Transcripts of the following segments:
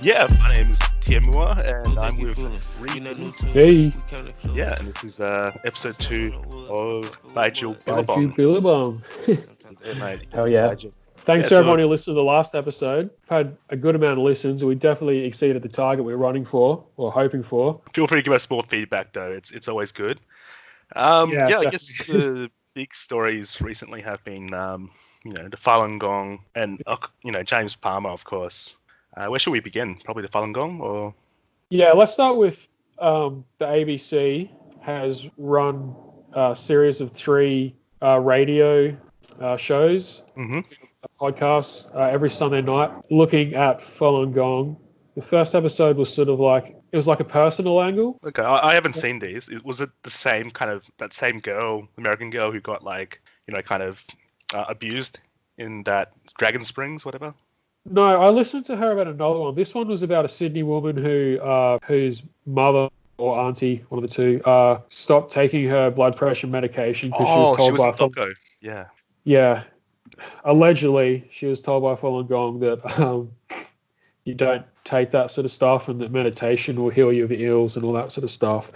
Yeah, my name is Tiamua, and I'm with Reed. Hey, Yeah, and this is episode 2 of Baiju Baiju Billabong. Billabong. Yeah, mate. Hell yeah. Baiju. Thanks Yeah, to so- everyone who listened to the last episode. We've had a good amount of listens. We definitely exceeded the target we were running for, or hoping for. Feel free to give us more feedback, though. It's always good. Yeah, I guess the big stories recently have been, the Falun Gong and, James Palmer, of course. Where should we begin? Probably the Falun Gong, or? Yeah, let's start with the ABC has run a series of 3 radio shows, Mm-hmm. podcasts, every Sunday night looking at Falun Gong. The first episode was sort of like, it was like a personal angle. Okay, I haven't seen these. Was it the same that same girl, American girl, who got abused in that Dragon Springs, whatever? No, I listened to her about another one. This one was about a Sydney woman whose mother or auntie, one of the two, stopped taking her blood pressure medication because she was told by doco. Yeah. Yeah, allegedly she was told by Falun Gong that you don't take that sort of stuff and that meditation will heal you of ills and all that sort of stuff.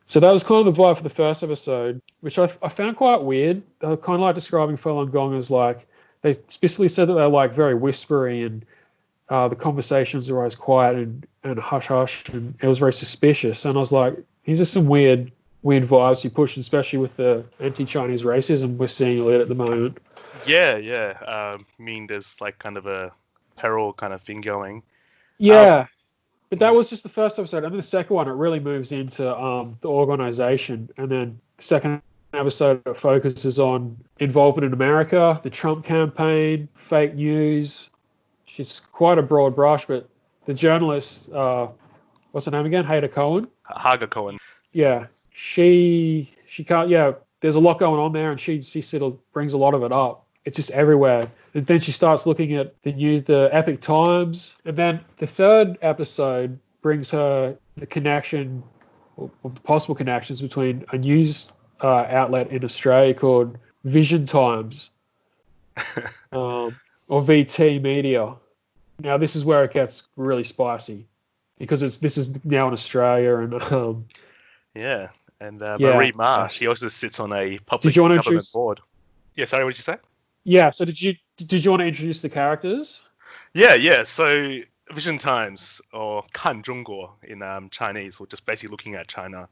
So that was kind of the vibe for the first episode, which I found quite weird. They were kind of like describing Falun Gong as like, they specifically said that they're like very whispery and the conversations are always quiet and hush hush, and it was very suspicious. And I was like, these are some weird vibes you push, especially with the anti-Chinese racism we're seeing a lot at the moment. Yeah. There's like kind of a peril kind of thing going. Yeah, but that was just the first episode. And then the second one, it really moves into the organization. And then the second episode it focuses on involvement in America, the Trump campaign, fake news. She's quite a broad brush, but the journalist, what's her name again? Hader Cohen. Haga Cohen. Yeah, she can't. Yeah, there's a lot going on there, and she sort of brings a lot of it up. It's just everywhere. And then she starts looking at the news, the Epic Times, and then the third episode brings her the connection, or the possible connections between a news outlet in Australia called Vision Times, or VT Media. Now this is where it gets really spicy, because this is now in Australia, and Yeah, and Marie Ma, she also sits on a public government board. Yeah, sorry, what did you say? Yeah, so did you want to introduce the characters? Yeah. So Vision Times, or Kan Zhongguo in Chinese, or just basically looking at China.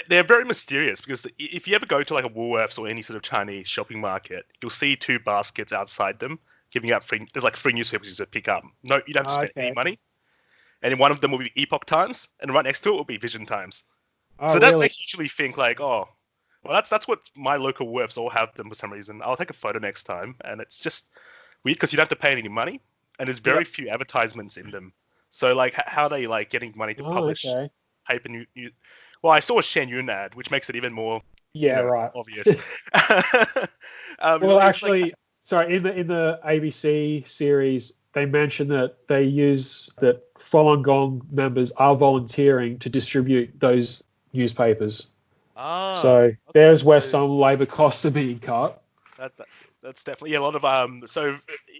They're very mysterious, because if you ever go to like a Woolworths or any sort of Chinese shopping market, you'll see 2 baskets outside them giving out free. There's like free newspapers to pick up. No, you don't have to spend any money. And one of them will be Epoch Times, and right next to it will be Vision Times. So that makes you usually think like, oh, well, that's what my local Woolworths all have them for some reason. I'll take a photo next time, and it's just weird because you don't have to pay any money, and there's very few advertisements in them. So like, how are they like getting money to publish paper news? Well, I saw a Shen Yun ad, which makes it even more obvious. Well, actually, sorry, in the ABC series, they mention that that Falun Gong members are volunteering to distribute those newspapers. So there's where some labour costs are being cut. That's definitely a lot of So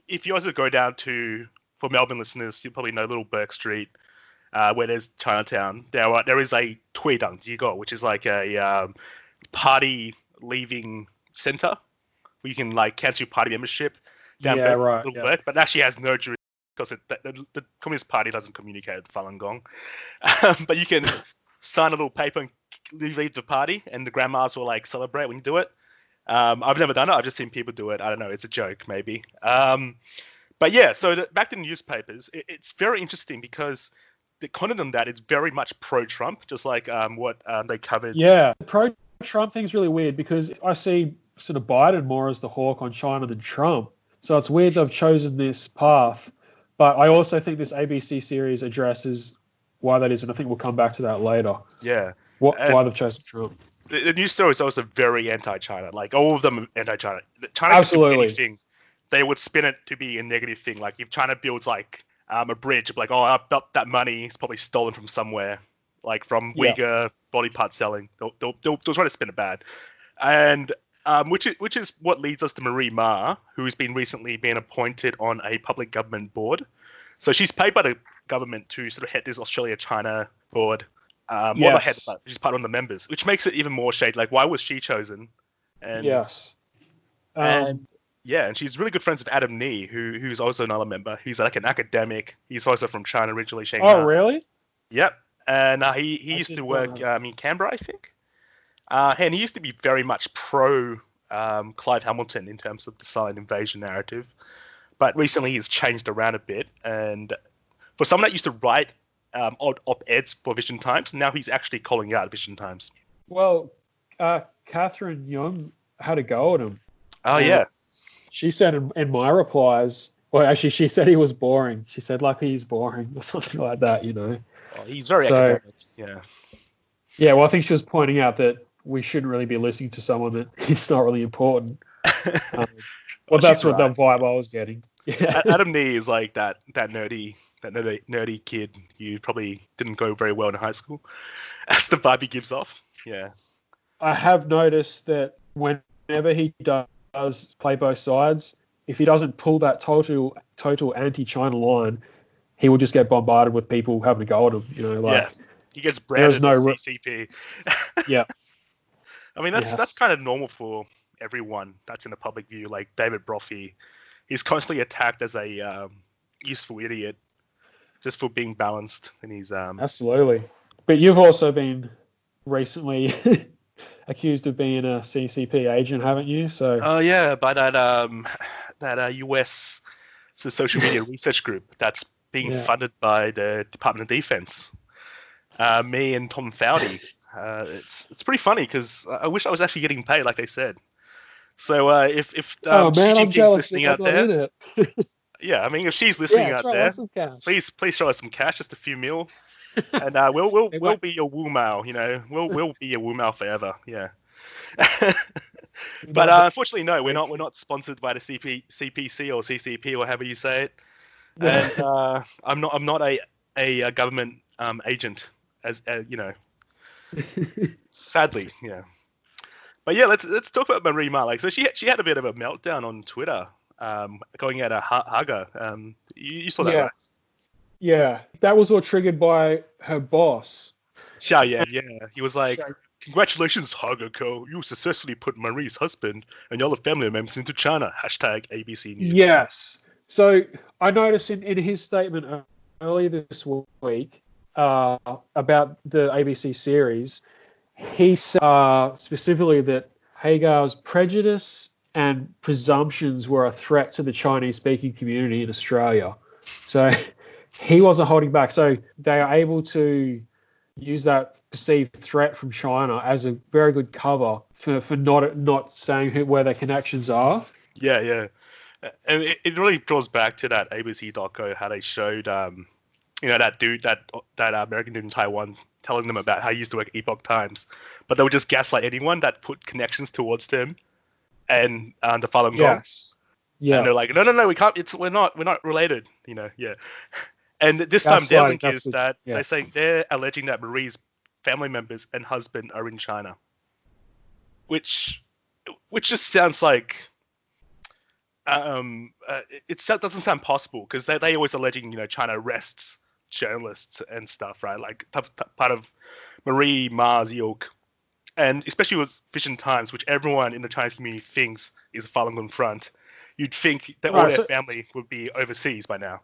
if you also go down to, for Melbourne listeners, you probably know Little Bourke Street, where there's Chinatown. There is a Tuidang Jigo, which is like a party leaving centre where you can like cancel your party membership down Little Bourke, but it actually has no jurisdiction because the Communist Party doesn't communicate with Falun Gong. But you can sign a little paper and leave the party, and the grandmas will like celebrate when you do it. I've never done it. I've just seen people do it. I don't know. It's a joke, maybe. But yeah, so back to the newspapers, it's very interesting because the content on that is very much pro-Trump, just like what they covered. Yeah, the pro-Trump thing's really weird because I see sort of Biden more as the hawk on China than Trump. So it's weird they've chosen this path. But I also think this ABC series addresses why that is, and I think we'll come back to that later. Yeah. Why they've chosen Trump. The news story is also very anti-China. Like, all of them are anti-China. China Absolutely. Anything, they would spin it to be a negative thing. Like, if China builds, like, a bridge, like, oh, that money is probably stolen from somewhere, like from Uyghur body part selling. They'll try to spin it bad. And which is what leads us to Marie Ma, who's been recently been appointed on a public government board. So she's paid by the government to sort of head this Australia-China board. Well, not head, Yes. but she's part of the members, which makes it even more shady. Like, why was she chosen? And, Yes. and yeah, and she's really good friends with Adam Nee, who's also another member. He's like an academic. He's also from China originally, Shanghai. Oh, really? Yep. And he used to work in Canberra, I think. And he used to be very much pro Clive Hamilton in terms of the silent invasion narrative. But recently he's changed around a bit. And for someone that used to write op-eds for Vision Times, now he's actually calling out Vision Times. Well, Catherine Young had a go at him. Oh, yeah. She said in my replies, well, actually, she said he was boring. She said, like, he's boring or something like that, you know. Oh, he's very academic, yeah. Yeah, well, I think she was pointing out that we shouldn't really be listening to someone that is not really important. Well, that's what the vibe I was getting. Yeah. Adam Nee is like that nerdy kid you probably didn't go very well in high school. That's the vibe he gives off. Yeah. I have noticed that whenever he does play both sides, if he doesn't pull that total anti-China line, he will just get bombarded with people having a go at him. You know, like he gets branded as CCP. Yeah. I mean, that's kind of normal for everyone that's in the public view. Like David Brophy, he's constantly attacked as a useful idiot just for being balanced in his. Absolutely. But you've also been recently accused of being a CCP agent, haven't you? So. Oh yeah, by that US social media research group that's being funded by the Department of Defense. Me and Tom Fowdy. It's pretty funny because I wish I was actually getting paid, like they said. So if Xi Jinping's listening out there, yeah, I mean if she's listening out there, please show us some cash, just a few mil, and we'll be your Wu Mao, you know, we'll be your Wu Mao forever, yeah. But unfortunately, no, we're not sponsored by the CPC or CCP or however you say it, and I'm not a government agent, as you know. Sadly, yeah. But yeah, let's talk about Marie Ma. Like, so she had a bit of a meltdown on Twitter, going at a hugger. You saw that, right? Yeah, that was all triggered by her boss. Yeah. He was like, "Congratulations, Hugger-ko. You successfully put Marie's husband and your other family members into China." Hashtag ABC News. Yes. So I noticed in his statement earlier this week about the ABC series, he said specifically that Hagar's prejudice and presumptions were a threat to the Chinese-speaking community in Australia. So he wasn't holding back. So they are able to use that perceived threat from China as a very good cover for not saying where their connections are. Yeah. And it really draws back to that ABC doco, how they showed that dude, that American dude in Taiwan, telling them about how he used to work at Epoch Times, but they would just gaslight anyone that put connections towards them and the Falun Gong. Yes. Yeah. And they're like, no, we can't. We're not related. You know. Yeah. And this time their link is that they're alleging that Marie's family members and husband are in China, which just sounds like it doesn't sound possible, because they always alleging China arrests journalists and stuff, right? Like part of Marie Ma's ilk, and especially with Vision Times, which everyone in the Chinese community thinks is a Falun Gong front. You'd think that all their family would be overseas by now.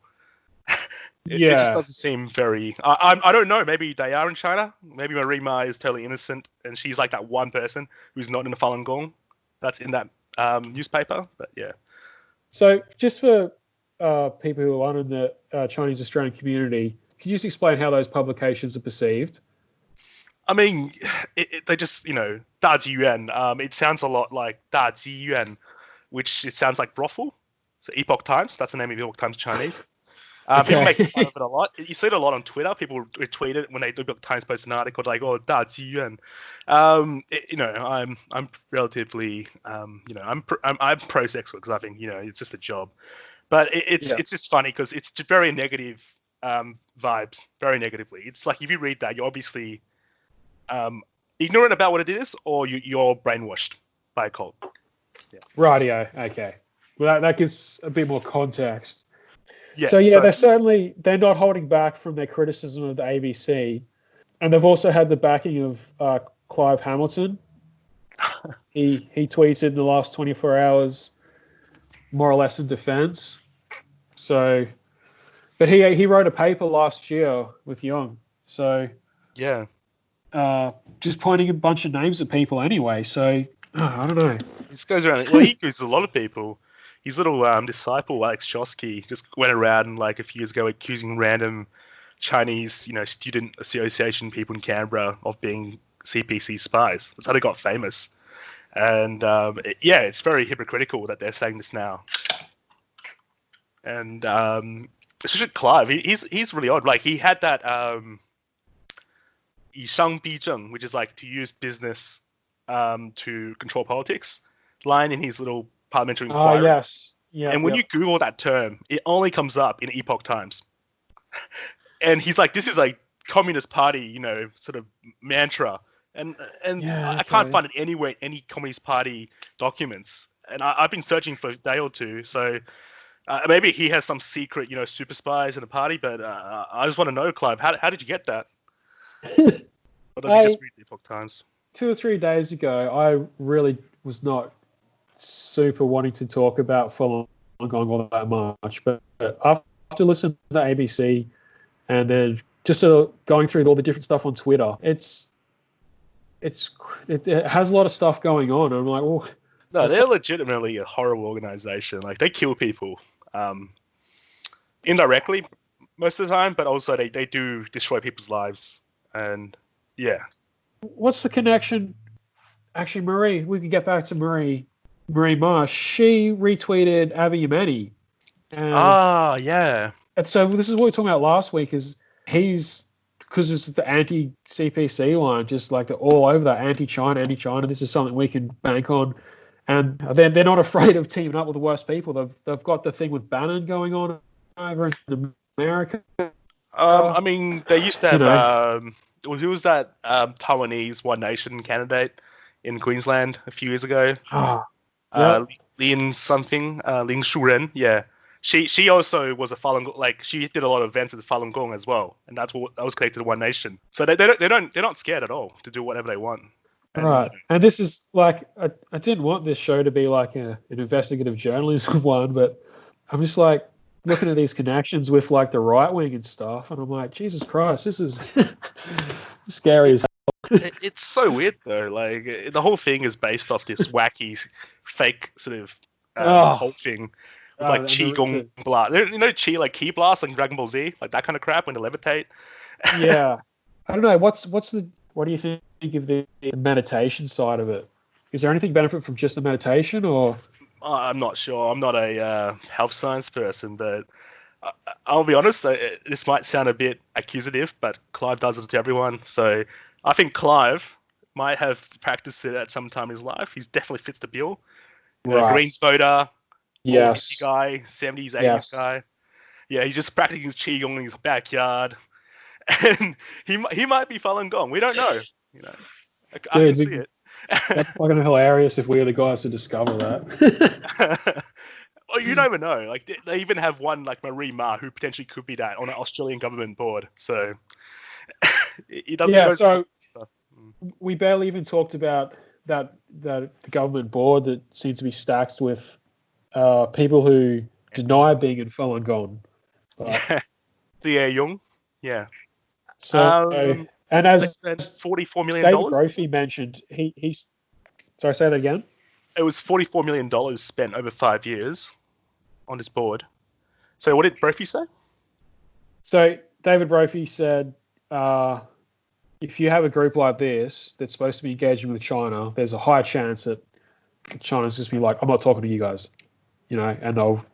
It just doesn't seem very. I don't know. Maybe they are in China. Maybe Marie Ma is totally innocent, and she's like that one person who's not in the Falun Gong that's in that newspaper. But yeah. So just for people who aren't in the Chinese Australian community, can you just explain how those publications are perceived? I mean, they just, Da Ji Yuan. It sounds a lot like Da Ji Yuan, which it sounds like brothel. So Epoch Times, that's the name of Epoch Times Chinese. People make fun of it a lot. You see it a lot on Twitter. People retweet it when they do Epoch Times post an article like, "Oh, Da Ji Yuan." I'm relatively, I'm pro sex work, because I think it's just a job. But it's just funny because it's just very negative vibes, very negatively. It's like if you read that, you're obviously ignorant about what it is, or you're brainwashed by a cult. Yeah. Rightio. Okay. Well, that gives a bit more context. Yeah, So yeah, so they're not holding back from their criticism of the ABC, and they've also had the backing of Clive Hamilton. He tweeted in the last 24 hours, more or less in defence. So, but he wrote a paper last year with Young. So yeah. just pointing a bunch of names at people anyway. So I don't know. He just goes around. Well, he accuses a lot of people. His little disciple Alex Chosky just went around like a few years ago accusing random Chinese, student association people in Canberra of being CPC spies. That's how they got famous. And yeah, it's very hypocritical that they're saying this now. And especially Clive, he's really odd. Like he had that 以商逼政, which is like to use business to control politics line in his little parliamentary inquiry. Yes. Yeah. And when you Google that term, it only comes up in Epoch Times. And he's like, this is a Communist Party, sort of mantra. And I can't find it anywhere in any Communist Party documents. And I've been searching for a day or two. So maybe he has some secret, super spies in the party. But I just want to know, Clive, how did you get that? Or does he just read the Epoch Times? 2 or 3 days ago, I really was not super wanting to talk about Falun Gong all that much. But after listening to the ABC and then just sort of going through all the different stuff on Twitter, it has a lot of stuff going on. I'm like, well, no, they're legitimately a horrible organization. Like they kill people indirectly most of the time, but also they do destroy people's lives. And yeah, what's the connection? Actually, Marie, we could get back to Marie Marsh. She retweeted Abiy Yemeni. Yeah. And so this is what we were talking about last week. Is because it's the anti-CPC line, just like they're all over that anti-China. This is something we can bank on, and they're not afraid of teaming up with the worst people. They've got the thing with Bannon going on over in America. I mean, they used to have who was that Taiwanese One Nation candidate in Queensland a few years ago? Lin something, Lin Shuren. Yeah. She also was a Falun Gong, like she did a lot of events at the Falun Gong as well, and that was connected to One Nation. So they're not scared at all to do whatever they want. Right, and this is like I didn't want this show to be like an investigative journalism one, but I'm just like looking at these connections with like the right wing and stuff, and I'm like, Jesus Christ, this is scary as hell. It's so weird though. Like the whole thing is based off this wacky, fake sort of whole thing. With like Qi Gong Blast. Qi like Ki Blast, like Dragon Ball Z, like that kind of crap when they levitate. Yeah. I don't know. What do you think of the meditation side of it? Is there anything benefit from just the meditation or? I'm not sure. I'm not a health science person, but I'll be honest, this might sound a bit accusative, but Clive does it to everyone. So I think Clive might have practiced it at some time in his life. He definitely fits the bill. Greens voter. Yes. Guy, 70s, 80s guy. Yeah, he's just practicing his qigong in his backyard, and he might be Falun Gong. We don't know. I can see it. That's fucking hilarious if we are the guys to discover that. Well, you never know. Like they even have one like Marie Ma who potentially could be that on an Australian government board. So he doesn't. Yeah. So we barely even talked about that the government board that seems to be stacked with people who deny being in Falun Gong. Young. Yeah. So and as $44 million. David Brophy mentioned, he's sorry, say that again. It was $44 million spent over 5 years on his board. So what did Brophy say? So David Brophy said, if you have a group like this that's supposed to be engaging with China, there's a high chance that China's just be like, I'm not talking to you guys, and they'll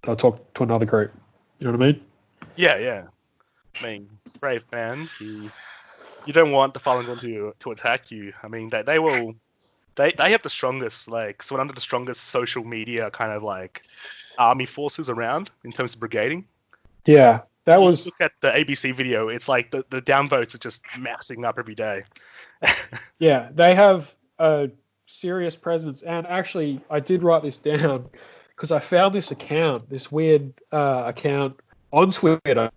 talk to another group. You know what I mean? Yeah. I mean, brave man. You don't want the Falun Gong to attack you. I mean, they will. They have the strongest, like, so under the strongest social media kind of like army forces around in terms of brigading. Yeah, that was. Look at the ABC video. It's like the downvotes are just massing up every day. Yeah, they have a serious presence, and actually, I did write this down. because I found this account, this weird account on Twitter,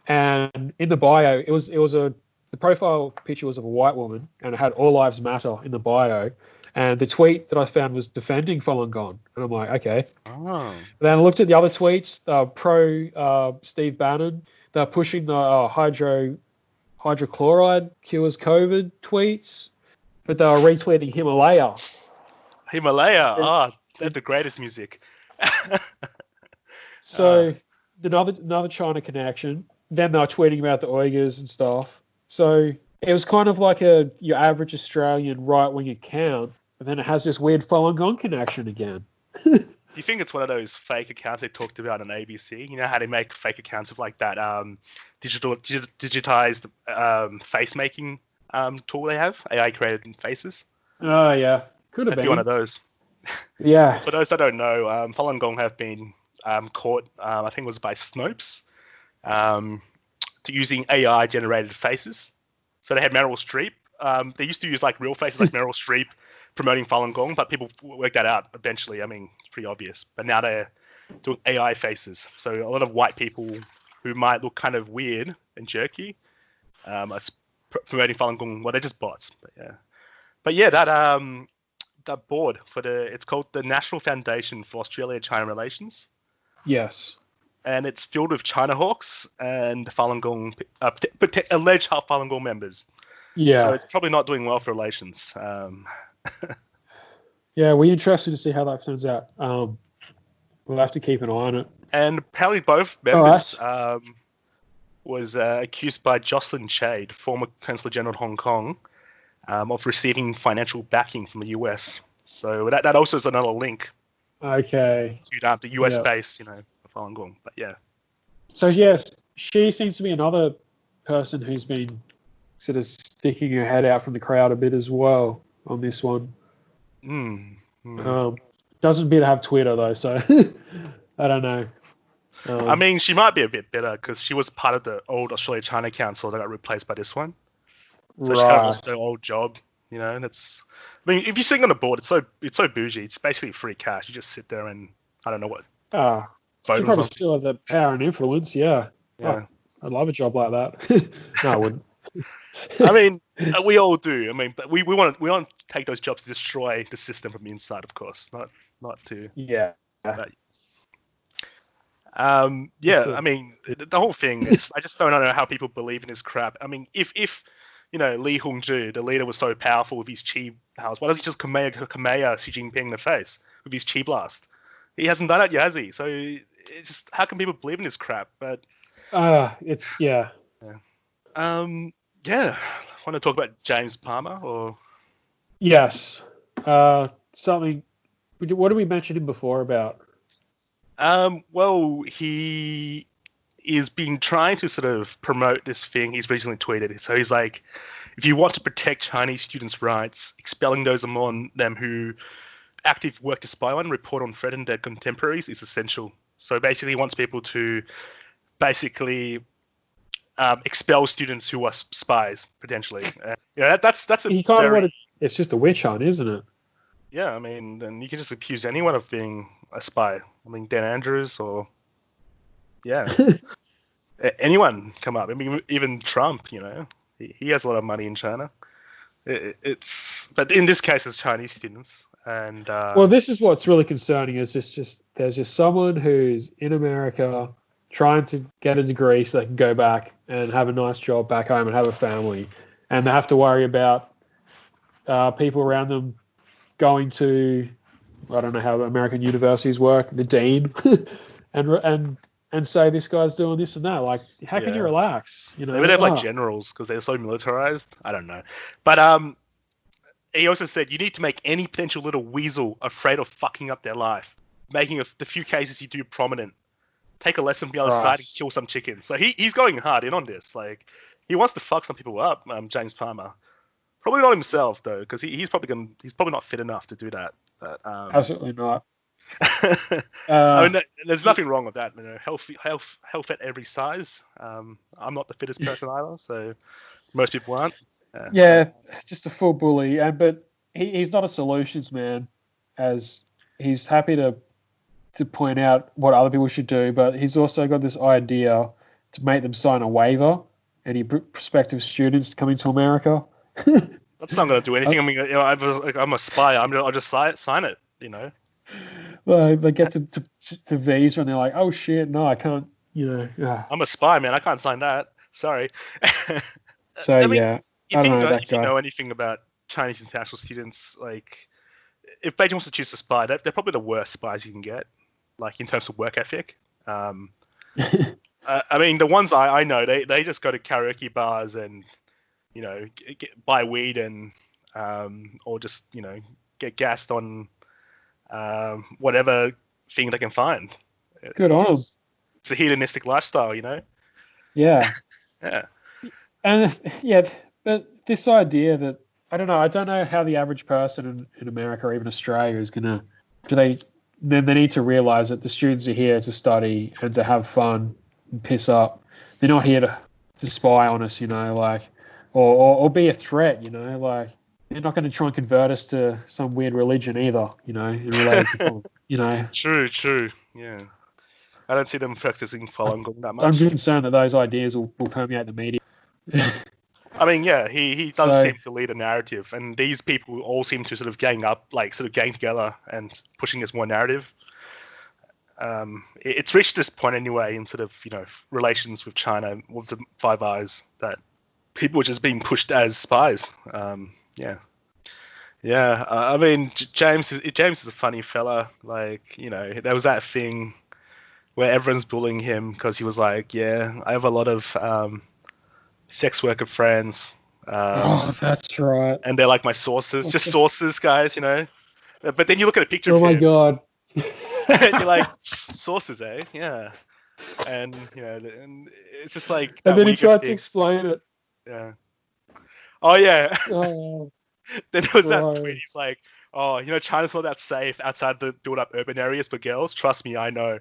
and in the bio, the profile picture was of a white woman, and it had "All Lives Matter" in the bio, and the tweet that I found was defending Falun Gong, and I'm like, okay. Oh. Then I looked at the other tweets, pro Steve Bannon. They're pushing the hydrochloride cures COVID tweets, but they were retweeting Himalaya. They're the greatest music. So another China connection. Then they were tweeting about the Uyghurs and stuff. So it was kind of like your average Australian right-wing account, but then it has this weird Falun Gong connection again. Do you think it's one of those fake accounts they talked about on ABC? You know how they make fake accounts of like that digitized face making tool they have, AI created faces? Oh yeah, could have That'd been be one of those. Yeah. For those that don't know, Falun Gong have been caught, I think it was by Snopes, to using AI generated faces. So they had Meryl Streep. They used to use like real faces like Meryl Streep promoting Falun Gong, but people worked that out eventually. I mean, it's pretty obvious. But now they're doing AI faces. So a lot of white people who might look kind of weird and jerky are promoting Falun Gong. Well, they're just bots. But yeah, that board it's called the National Foundation for Australia-China Relations. Yes. And it's filled with China hawks and Falun Gong, alleged Falun Gong members. Yeah. So it's probably not doing well for relations. Yeah, we're interested to see how that turns out. We'll have to keep an eye on it. And apparently both members was accused by Jocelyn Chade, former Consul General of Hong Kong, of receiving financial backing from the US. So that also is another link. Okay. To the US base, Falun Gong. But yeah. So yes, she seems to be another person who's been sort of sticking her head out from the crowd a bit as well on this one. Doesn't appear to have Twitter though, so I don't know. I mean, she might be a bit better because she was part of the old Australia-China Council that got replaced by this one. So she kind of lost her old job, and it's. I mean, if you're sitting on a board, it's so bougie. It's basically free cash. You just sit there and I don't know what. She probably still have the power and influence. Yeah. Oh, I'd love a job like that. No, I wouldn't. I mean, we all do. I mean, but we want to take those jobs to destroy the system from the inside, of course, not to. Yeah. But, I mean, the whole thing is, I just don't know how people believe in this crap. I mean, if Li Hongzhi, the leader, was so powerful with his chi powers, why does he just Kameya Xi Jinping in the face with his chi blast? He hasn't done it yet, has he? So it's just, how can people believe in this crap? But it's yeah. Yeah. Want to talk about James Palmer or? Yes. Something. What did we mention him before about? Well, he is been trying to sort of promote this thing he's recently tweeted. So he's like, if you want to protect Chinese students' rights, expelling those among them who active work to spy on, report on, threaten their contemporaries is essential. So basically he wants people to expel students who are spies, potentially. That's a it's just a witch hunt, isn't it? Yeah, I mean, then you can just accuse anyone of being a spy. I mean, Dan Andrews or anyone come up. I mean, even Trump. He has a lot of money in China. But in this case, it's Chinese students. And well, this is what's really concerning. Is there's just someone who's in America trying to get a degree so they can go back and have a nice job back home and have a family, and they have to worry about people around them going to, I don't know how American universities work, the dean, and say this guy's doing this and that. Like, how can you relax? Maybe they have like generals because they're so militarized. I don't know, but he also said you need to make any potential little weasel afraid of fucking up their life, making the few cases you do prominent. Take a lesson from the other side and kill some chickens. So he's going hard in on this. Like, he wants to fuck some people up, James Palmer. Probably not himself though, because he's probably not fit enough to do that. But absolutely not. I mean, there's nothing wrong with that. Health at every size. I'm not the fittest person either, so most people aren't. Just a full bully. But he's not a solutions man, as he's happy to to point out what other people should do, but he's also got this idea to make them sign a waiver, any prospective students coming to America. That's not going to do anything. I mean, I'm a spy. I'll just sign it. Well, they get to visa and they're like, oh shit, no, I can't. I'm a spy, man. I can't sign that. Sorry. So I mean, yeah, I don't know that if you guy. know anything about Chinese international students, like if Beijing wants to choose a spy, they're probably the worst spies you can get, like in terms of work ethic. I mean, the ones I know, they just go to karaoke bars and buy weed and or just get gassed on whatever thing they can find. Good on 'em. It's a hedonistic lifestyle, Yeah. Yeah. And yeah, but this idea that I don't know how the average person in America or even Australia is gonna they need to realize that the students are here to study and to have fun and piss up. They're not here to spy on us, like or be a threat, like they're not going to try and convert us to some weird religion either, in relation to True. Yeah. I don't see them practicing Falun Gong that much. I'm concerned that those ideas will permeate the media. I mean, yeah, he does seem to lead a narrative, and these people all seem to sort of gang together and pushing this more narrative. It's reached this point anyway in sort of relations with China, with the Five Eyes, that people are just being pushed as spies. Yeah. I mean, James is a funny fella. Like, there was that thing where everyone's bullying him because he was like, yeah, I have a lot of sex worker friends. That's right. And they're like my sources, just sources, guys, But then you look at a picture of him. Oh my God. And you're like, sources, eh? Yeah. And, and it's just like. And then he tried to explain it. Yeah. Oh, yeah. Oh, then there was that tweet. He's like, oh, China's not that safe outside the built-up urban areas for girls. Trust me, I know.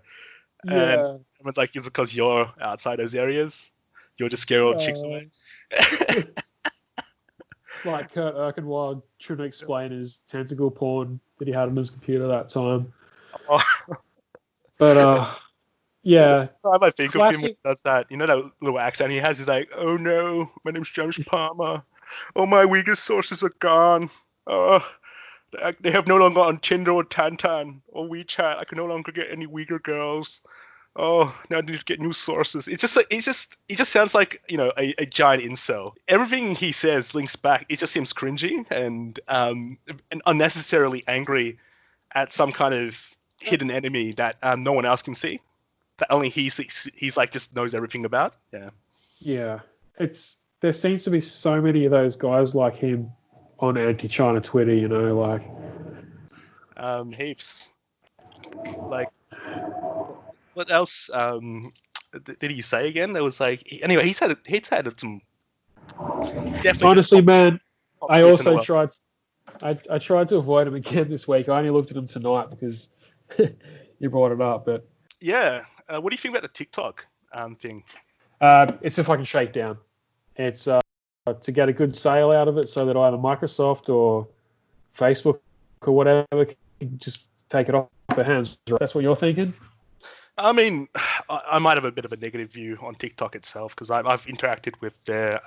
Yeah. And everyone's like, is it because you're outside those areas? You're just scared all chicks away. It's like Kurt Erkenwald trying to explain his tentacle porn that he had on his computer that time. Oh. But, yeah. I think of him when he does that. That little accent he has? He's like, oh no, my name's James Palmer. Oh, my Uyghur sources are gone. Oh, they have no longer on Tinder or Tantan or WeChat. I can no longer get any Uyghur girls. Oh, now I need to get new sources. He just sounds like a giant incel. Everything he says links back. It just seems cringy and unnecessarily angry at some kind of hidden enemy that no one else can see. That only he sees. He's like just knows everything about. Yeah. Yeah. There seems to be so many of those guys like him on anti-China Twitter. Heaps. Like. What else did he say again? It was like anyway. He's had some. Honestly, man, I also tried. I tried to avoid him again this week. I only looked at him tonight because you brought it up. But yeah, what do you think about the TikTok thing? It's a fucking shakedown. It's to get a good sale out of it, so that either Microsoft or Facebook or whatever can just take it off their hands. That's what you're thinking? I mean, I might have a bit of a negative view on TikTok itself because I've interacted with their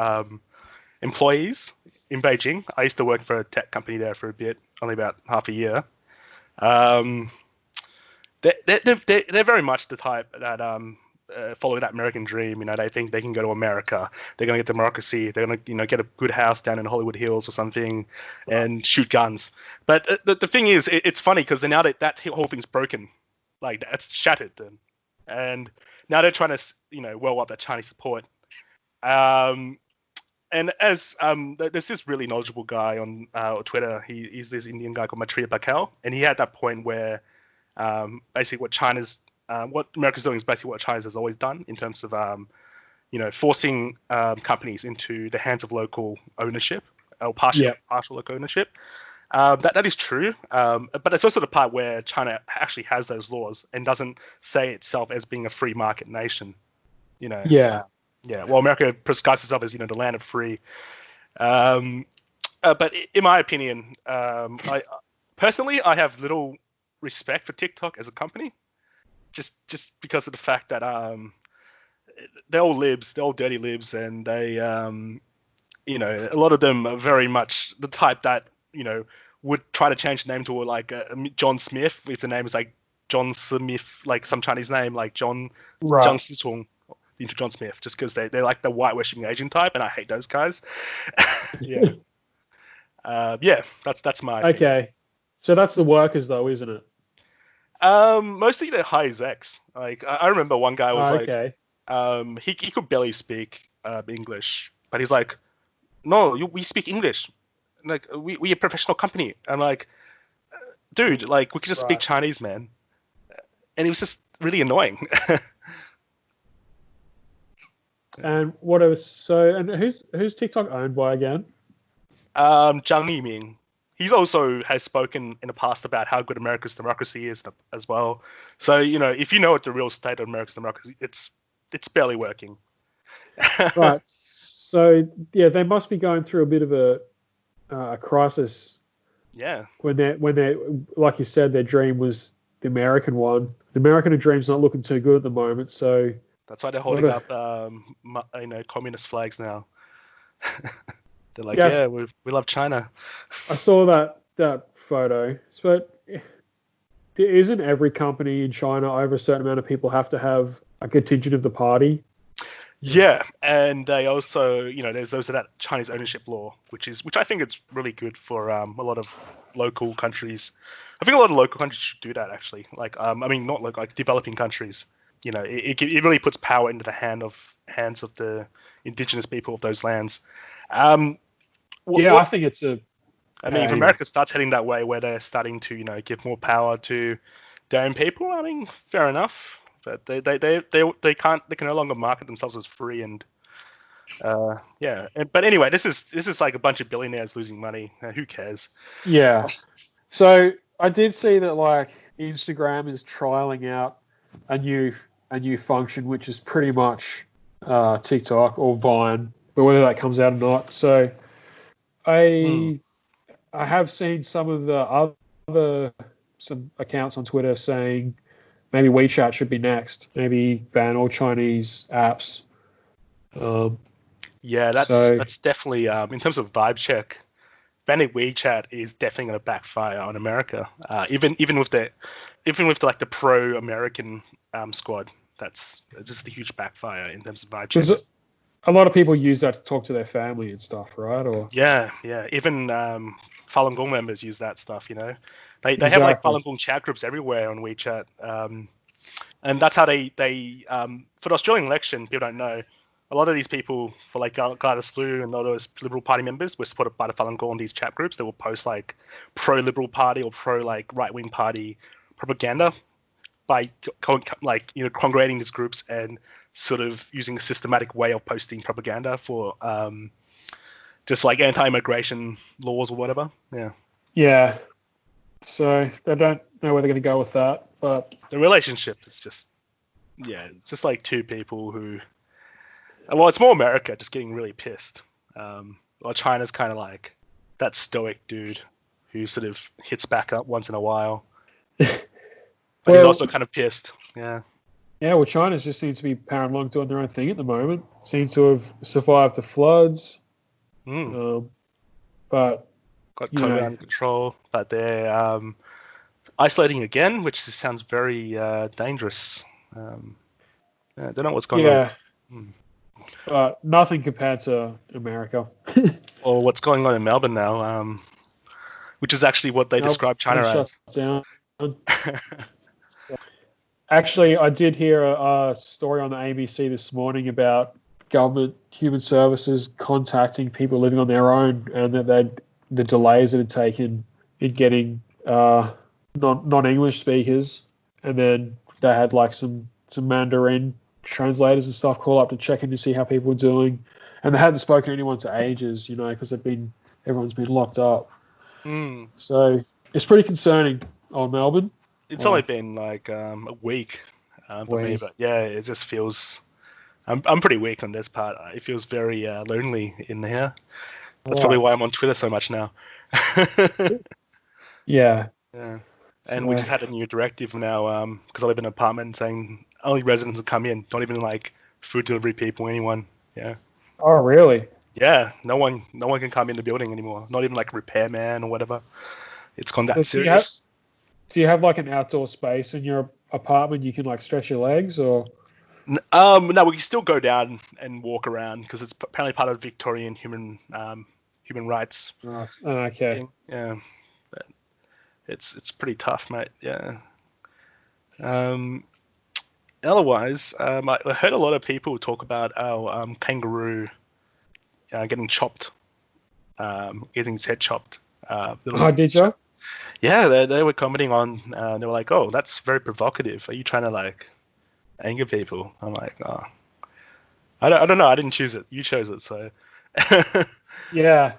employees in Beijing. I used to work for a tech company there for a bit, only about half a year. They're very much the type that follow that American dream. They think they can go to America. They're going to get democracy. They're going to get a good house down in Hollywood Hills or something and shoot guns. But the thing is, it's funny because now that whole thing's broken. Like that's shattered, and now they're trying to well up that Chinese support. And as there's this really knowledgeable guy on Twitter. He's this Indian guy called Maitreya Pakel, and he had that point where basically what America's doing is basically what China has always done in terms of forcing companies into the hands of local ownership or partial local ownership. That is true, but it's also the part where China actually has those laws and doesn't say itself as being a free market nation. Yeah. Well, America prescribes itself as the land of free. But in my opinion, I personally have little respect for TikTok as a company. just because of the fact that they're all libs, they're all dirty libs, and they a lot of them are very much the type that would try to change the name to like John Smith if the name is like John Smith, like some Chinese name like John Right. Sichong into John Smith, just because they're like the whitewashing Asian type, and I hate those guys. Yeah. Yeah, that's my opinion. Okay. So that's the workers though, isn't it? Mostly the high execs. Like I remember one guy was like, Okay. he could barely speak English, but he's like, no, we speak English. Like we a professional company. I'm like, dude, like we could just speak Right. Chinese, man. And it was just really annoying. And whatever. So, and who's TikTok owned by again? Zhang Yiming. He's also has spoken in the past about how good America's democracy is as well. So if you know what the real state of America's democracy, it's barely working. Right. So yeah, they must be going through a bit of a crisis. Yeah. When they like you said, their dream was the American one. The American dream's not looking too good at the moment. So that's why they're holding up communist flags now. They're like, yes, yeah, we love China. I saw that photo. But isn't every company in China over a certain amount of people have to have a contingent of the party? Yeah, and they also, there's that Chinese ownership law, which I think it's really good for a lot of local countries. I think a lot of local countries should do that actually. Like, I mean, not like developing countries. It really puts power into the hands of the indigenous people of those lands. I think it's a. I mean, if America starts heading that way, where they're starting to, give more power to their own people, I mean, fair enough. But they can no longer market themselves as free and yeah. But anyway, this is like a bunch of billionaires losing money. Who cares? Yeah. So I did see that like Instagram is trialing out a new function, which is pretty much TikTok or Vine, but whether that comes out or not. So I have seen some of the some accounts on Twitter saying maybe WeChat should be next. Maybe ban all Chinese apps. Yeah, that's definitely in terms of vibe check. Banning WeChat is definitely going to backfire on America. Even with like the pro-American squad, that's just a huge backfire in terms of vibe check. Because a lot of people use that to talk to their family and stuff, right? Or yeah. Even Falun Gong members use that stuff. They Exactly. have like Falun Gong chat groups everywhere on WeChat, and that's how they for the Australian election. People don't know. A lot of these people, for like Gladys Liu and a lot of those Liberal Party members, were supported by the Falun Gong in these chat groups. They will post like pro-Liberal Party or pro-like right-wing party propaganda by congregating these groups and sort of using a systematic way of posting propaganda for just like anti-immigration laws or whatever. Yeah. Yeah. So they don't know where they're going to go with that, but the relationship is just it's just like two people who. Well, it's more America just getting really pissed. While China's kind of like that stoic dude who sort of hits back up once in a while. But he's also kind of pissed. Yeah. Yeah, well, China just seems to be powering along doing their own thing at the moment. Seems to have survived the floods. But got COVID under control. But they're isolating again, which sounds very dangerous. I don't know what's going on. Nothing compared to America. Or what's going on in Melbourne now, which is actually what they describe China as. Actually, I did hear a story on the ABC this morning about government human services contacting people living on their own, and that the delays it had taken in getting non-English speakers, and then they had like some Mandarin translators and stuff call up to check in to see how people were doing, and they hadn't spoken to anyone for ages, because everyone's been locked up. So it's pretty concerning on Melbourne. It's only been like a week for me, but yeah, it just feels. I'm pretty weak on this part. It feels very lonely in here. That's probably why I'm on Twitter so much now. Yeah. And we just had a new directive now, because I live in an apartment, saying only residents will come in, not even like food delivery people, anyone. Yeah. Oh, really? Yeah, no one can come in the building anymore. Not even like repairman or whatever. It's gone that So serious. do you have like an outdoor space in your apartment you can like stretch your legs or? No, we can still go down and walk around because it's apparently part of Victorian human rights Oh, okay. thing. Yeah, but it's pretty tough, mate. Yeah. Um, Otherwise, I heard a lot of people talk about kangaroo getting chopped, getting his head chopped. Oh, did you? Yeah, they were commenting on. They were like, "Oh, that's very provocative. Are you trying to like anger people?" I'm like, "Oh, I don't know. I didn't choose it. You chose it, so." Yeah.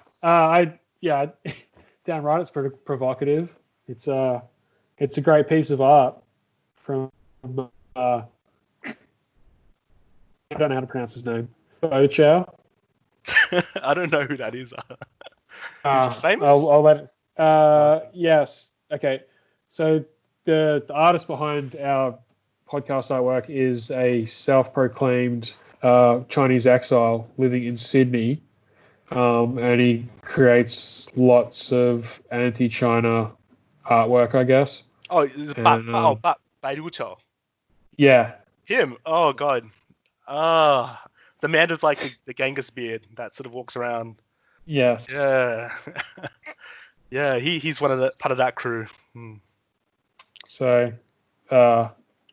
Yeah. Damn right, it's pretty provocative. It's a great piece of art from I don't know how to pronounce his name. Baiju. I don't know who that is. Is he famous? I'll let it. Yes. Okay. So the artist behind our podcast artwork is a self-proclaimed Chinese exile living in Sydney, and he creates lots of anti-China artwork, I guess. Oh, is it Baiju? Yeah. Him. Oh God. The man with like the Genghis beard that sort of walks around. Yes. Yeah. Yeah, he's part of that crew. So,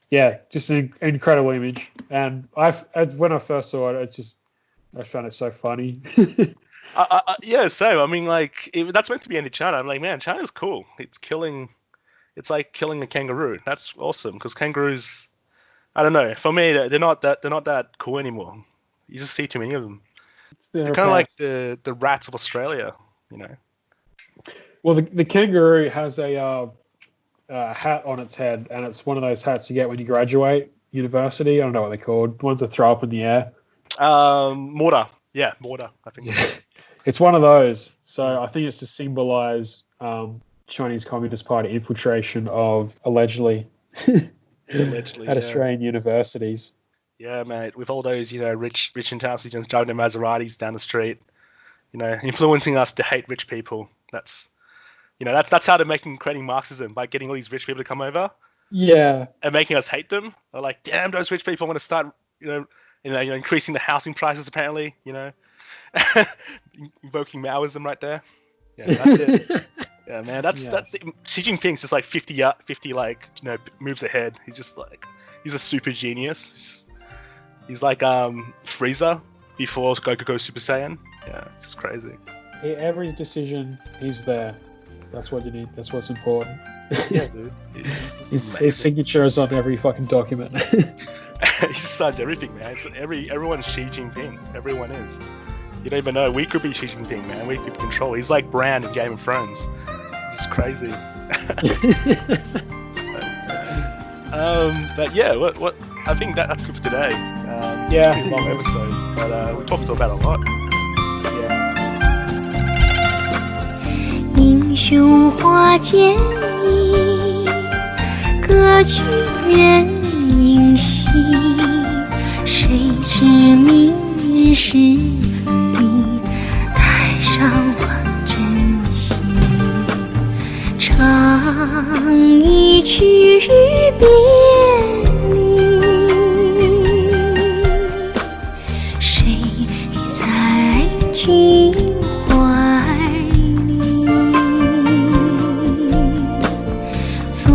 yeah, just an incredible image. And when I first saw it, I found it so funny. Yeah, same. I mean, like that's meant to be anti-China. I'm like, man, China's cool. It's like killing a kangaroo. That's awesome because kangaroos, I don't know. For me, they're not that cool anymore. You just see too many of them. They're kind of like the rats of Australia, you know. Well, the kangaroo has a hat on its head, and it's one of those hats you get when you graduate university. I don't know what they're called. The ones that throw up in the air. Mortar. Yeah, mortar, I think. Yeah. It's one of those. So I think it's to symbolize Chinese Communist Party infiltration of allegedly at Australian universities. Yeah, mate, with all those, rich intelligents driving their Maseratis down the street, influencing us to hate rich people. That's how they're creating Marxism, by getting all these rich people to come over. Yeah. And making us hate them. They're like, damn, those rich people want to start, increasing the housing prices, apparently, Invoking Maoism right there. Yeah, that's it. Yeah, man, that's Xi Jinping's just like 50 moves ahead. He's just like, he's a super genius. He's like Frieza before Goku Super Saiyan. Yeah, it's just crazy. Every decision, he's there. That's what you need. That's what's important. Yeah, dude. His signature is on every fucking document. He just signs everything, man. Everyone's Xi Jinping. Everyone is. You don't even know. We could be Xi Jinping, man. We could control. He's like Bran in Game of Thrones. It's crazy. But yeah, what I think that's good for today. Yeah. It's a long episode, but we talked about a lot. Yeah. 英雄花间意，歌曲人影稀。谁知明日时分里，台上望真心。唱一曲别离，谁在君怀里？昨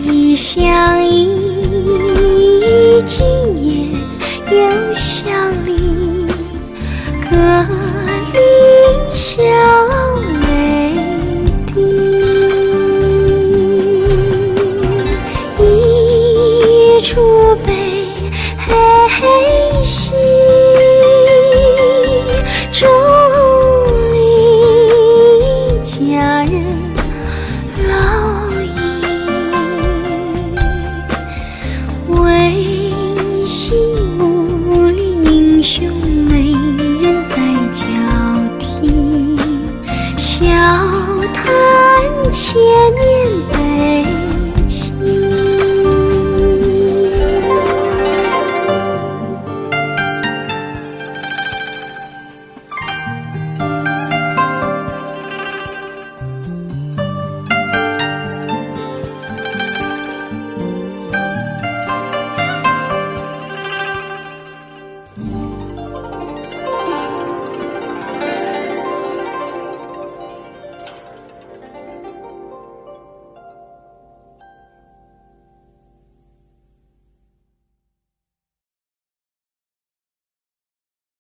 日相